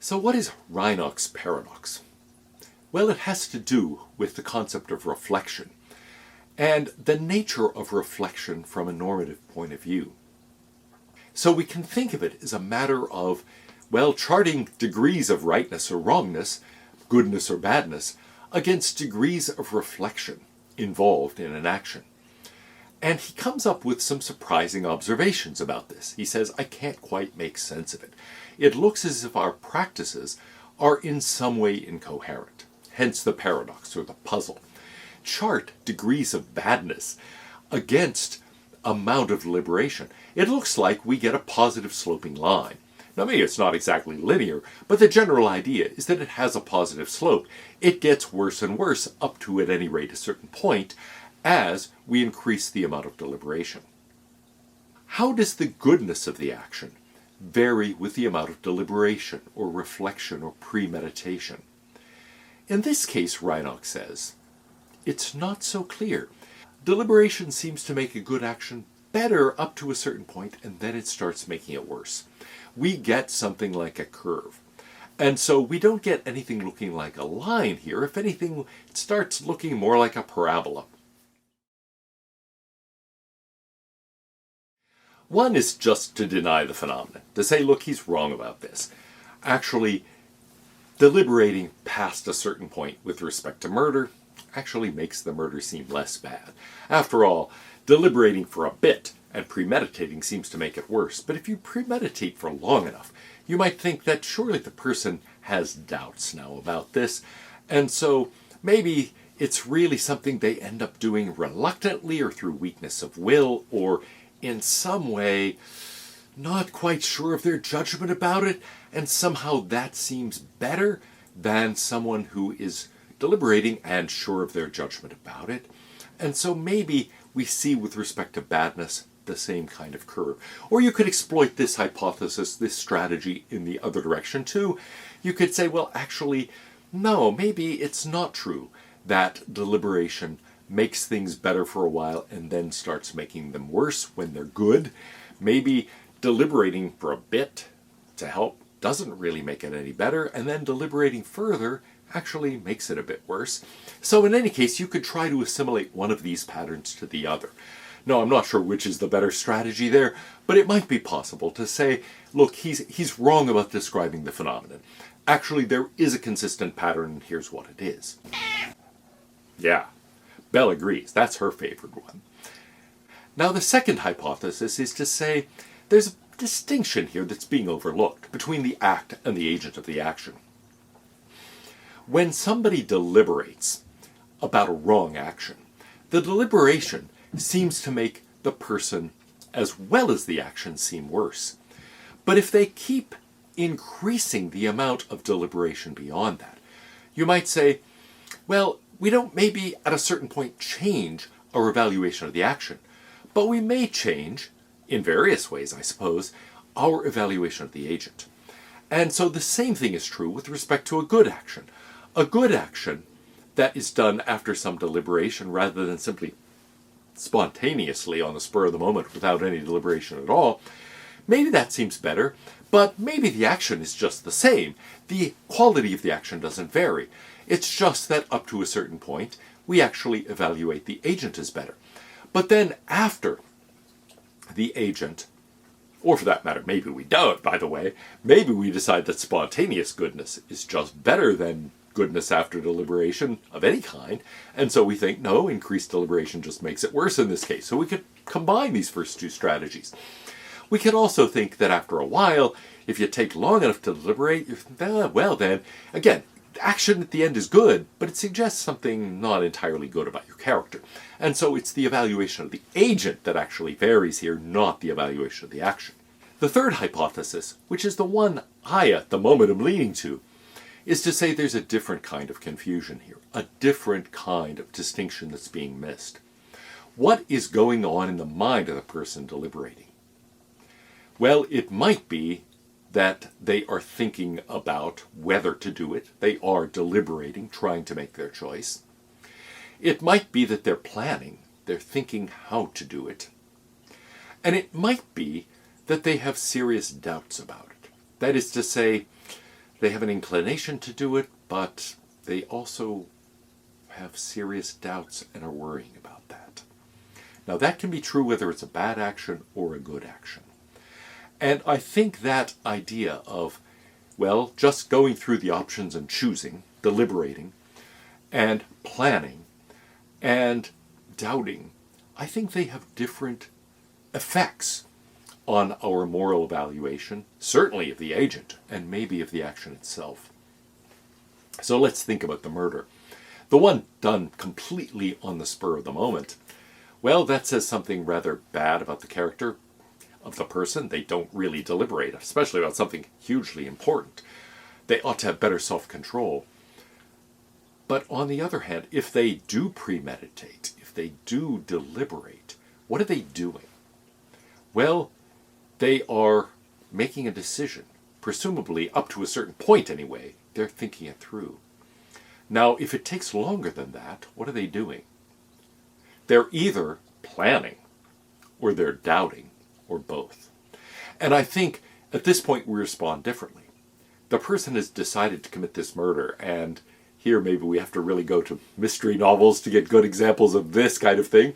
So what is Reinach's paradox? Well, it has to do with the concept of reflection and the nature of reflection from a normative point of view. So we can think of it as a matter of, well, charting degrees of rightness or wrongness, goodness or badness, against degrees of reflection involved in an action. And he comes up with some surprising observations about this. He says, I can't quite make sense of it. It looks as if our practices are in some way incoherent. Hence the paradox or the puzzle. Chart degrees of badness against amount of deliberation. It looks like we get a positive sloping line. Now maybe it's not exactly linear, but the general idea is that it has a positive slope. It gets worse and worse up to, at any rate, a certain point as we increase the amount of deliberation. How does the goodness of the action vary with the amount of deliberation or reflection or premeditation? In this case, Reinach says, it's not so clear. Deliberation seems to make a good action better up to a certain point, and then it starts making it worse. We get something like a curve. And so we don't get anything looking like a line here. If anything, it starts looking more like a parabola. One is just to deny the phenomenon, to say, look, he's wrong about this. Actually, deliberating past a certain point with respect to murder actually makes the murder seem less bad. After all, deliberating for a bit and premeditating seems to make it worse. But if you premeditate for long enough, you might think that surely the person has doubts now about this. And so maybe it's really something they end up doing reluctantly or through weakness of will or in some way not quite sure of their judgment about it. And somehow that seems better than someone who is deliberating and sure of their judgment about it. And so maybe we see with respect to badness the same kind of curve. Or you could exploit this hypothesis, this strategy in the other direction too. You could say, well, actually, no, maybe it's not true that deliberation makes things better for a while and then starts making them worse when they're good. Maybe deliberating for a bit to help doesn't really make it any better, and then deliberating further actually makes it a bit worse. So in any case, you could try to assimilate one of these patterns to the other. No, I'm not sure which is the better strategy there, but it might be possible to say, look, he's wrong about describing the phenomenon. Actually, there is a consistent pattern, and here's what it is. Yeah, Belle agrees. That's her favorite one. Now, the second hypothesis is to say there's a distinction here that's being overlooked between the act and the agent of the action. When somebody deliberates about a wrong action, the deliberation seems to make the person as well as the action seem worse. But if they keep increasing the amount of deliberation beyond that, you might say, well, we don't maybe at a certain point change our evaluation of the action, but we may change, in various ways I suppose, our evaluation of the agent. And so the same thing is true with respect to a good action. A good action that is done after some deliberation rather than simply spontaneously on the spur of the moment without any deliberation at all, maybe that seems better, but maybe the action is just the same. The quality of the action doesn't vary. It's just that up to a certain point, we actually evaluate the agent as better. But then after the agent, or for that matter, maybe we don't, by the way, maybe we decide that spontaneous goodness is just better than goodness after deliberation of any kind, and so we think, no, increased deliberation just makes it worse in this case. So we could combine these first two strategies. We could also think that after a while, if you take long enough to deliberate, well then, again, action at the end is good, but it suggests something not entirely good about your character. And so it's the evaluation of the agent that actually varies here, not the evaluation of the action. The third hypothesis, which is the one I at the moment am leaning to, is to say there's a different kind of confusion here, a different kind of distinction that's being missed. What is going on in the mind of the person deliberating? Well, it might be that they are thinking about whether to do it. They are deliberating, trying to make their choice. It might be that they're planning. They're thinking how to do it. And it might be that they have serious doubts about it. That is to say, They have an inclination to do it, but they also have serious doubts and are worrying about that. Now that can be true whether it's a bad action or a good action. And I think that idea of, well, just going through the options and choosing, deliberating, and planning, and doubting, I think they have different effects on our moral evaluation, certainly of the agent, and maybe of the action itself. So let's think about the murder. The one done completely on the spur of the moment, well, that says something rather bad about the character of the person. They don't really deliberate, especially about something hugely important. They ought to have better self-control. But on the other hand, if they do premeditate, if they do deliberate, what are they doing? Well, they are making a decision. Presumably, up to a certain point anyway, they're thinking it through. Now, if it takes longer than that, what are they doing? They're either planning, or they're doubting, or both. And I think at this point we respond differently. The person has decided to commit this murder, and here maybe we have to really go to mystery novels to get good examples of this kind of thing,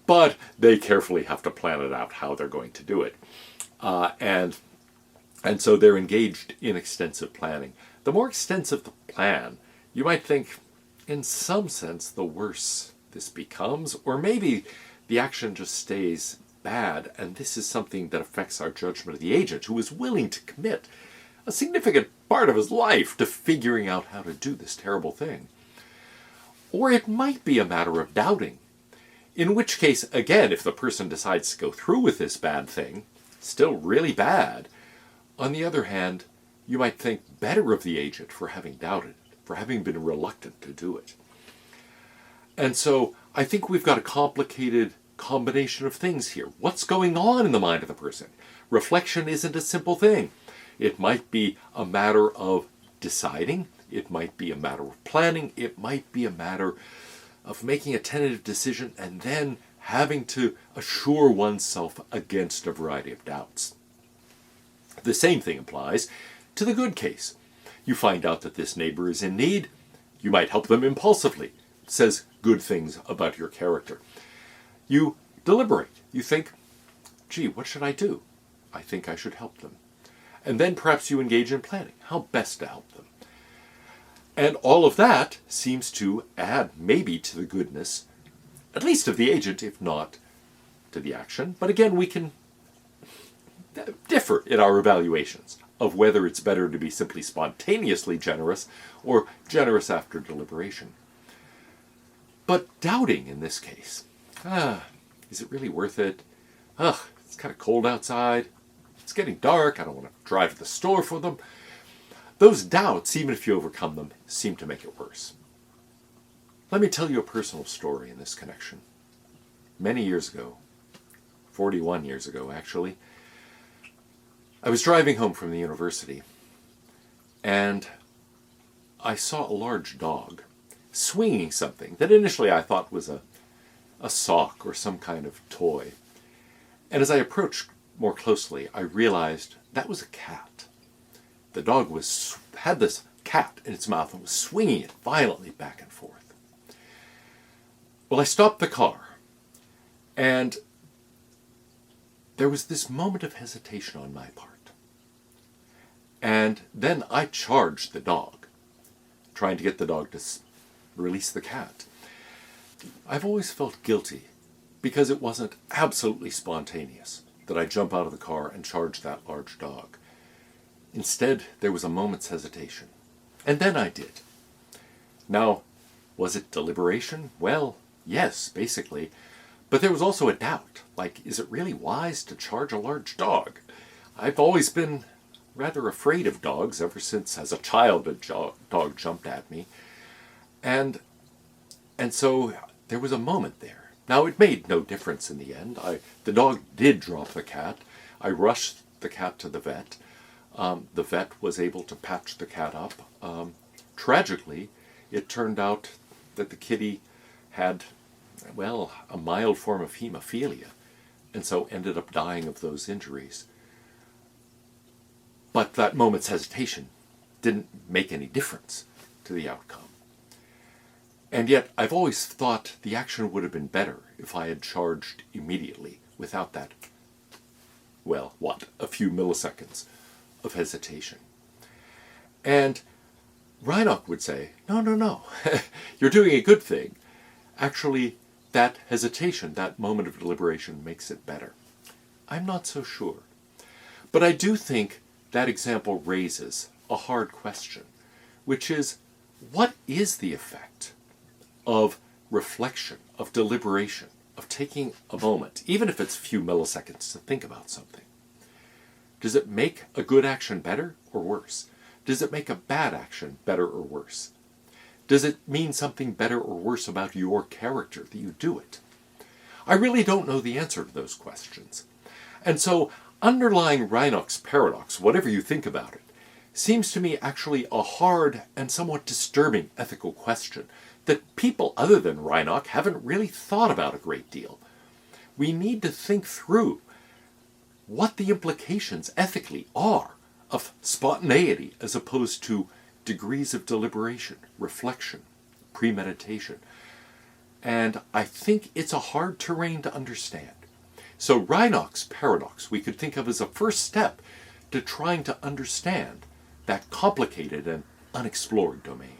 but they carefully have to plan it out how they're going to do it. And so they're engaged in extensive planning. The more extensive the plan, you might think, in some sense, the worse this becomes, or maybe the action just stays bad, and this is something that affects our judgment of the agent, who is willing to commit a significant part of his life to figuring out how to do this terrible thing. Or it might be a matter of doubting, in which case, again, if the person decides to go through with this bad thing, still really bad, on the other hand, you might think better of the agent for having doubted it, for having been reluctant to do it. And so I think we've got a complicated combination of things here. What's going on in the mind of the person? Reflection isn't a simple thing. It might be a matter of deciding. It might be a matter of planning. It might be a matter of making a tentative decision and then having to assure oneself against a variety of doubts. The same thing applies to the good case. You find out that this neighbor is in need. You might help them impulsively. It says good things about your character. You deliberate. You think, gee, what should I do? I think I should help them. And then perhaps you engage in planning, how best to help them. And all of that seems to add maybe to the goodness, at least of the agent, if not to the action. But again, we can differ in our evaluations of whether it's better to be simply spontaneously generous or generous after deliberation. But doubting in this case, is it really worth it? It's kind of cold outside. It's getting dark. I don't want to drive to the store for them. Those doubts, even if you overcome them, seem to make it worse. Let me tell you a personal story in this connection. Many years ago, 41 years ago actually, I was driving home from the university, and I saw a large dog swinging something that initially I thought was a sock or some kind of toy. And as I approached more closely, I realized that was a cat. The dog had this cat in its mouth and was swinging it violently back and forth. Well, I stopped the car, and there was this moment of hesitation on my part. And then I charged the dog, trying to get the dog to release the cat. I've always felt guilty because it wasn't absolutely spontaneous that I jump out of the car and charge that large dog. Instead, there was a moment's hesitation. And then I did. Now, was it deliberation? Well, yes, basically. But there was also a doubt. Like, is it really wise to charge a large dog? I've always been rather afraid of dogs ever since, as a child, a dog jumped at me. And so there was a moment there. Now, it made no difference in the end. The dog did drop the cat. I rushed the cat to the vet. The vet was able to patch the cat up. Tragically, it turned out that the kitty had, well, a mild form of hemophilia, and so ended up dying of those injuries. But that moment's hesitation didn't make any difference to the outcome. And yet, I've always thought the action would have been better if I had charged immediately without that, well, what, a few milliseconds of hesitation. And Reinach would say, no, you're doing a good thing. Actually, that hesitation, that moment of deliberation makes it better. I'm not so sure. But I do think that example raises a hard question, which is, what is the effect of reflection, of deliberation, of taking a moment, even if it's a few milliseconds, to think about something? Does it make a good action better or worse? Does it make a bad action better or worse? Does it mean something better or worse about your character that you do it? I really don't know the answer to those questions. And so, underlying Reinach's paradox, whatever you think about it, seems to me actually a hard and somewhat disturbing ethical question that people other than Reinach haven't really thought about a great deal. We need to think through what the implications ethically are of spontaneity as opposed to degrees of deliberation, reflection, premeditation. And I think it's a hard terrain to understand. So Reinach's paradox we could think of as a first step to trying to understand that complicated and unexplored domain.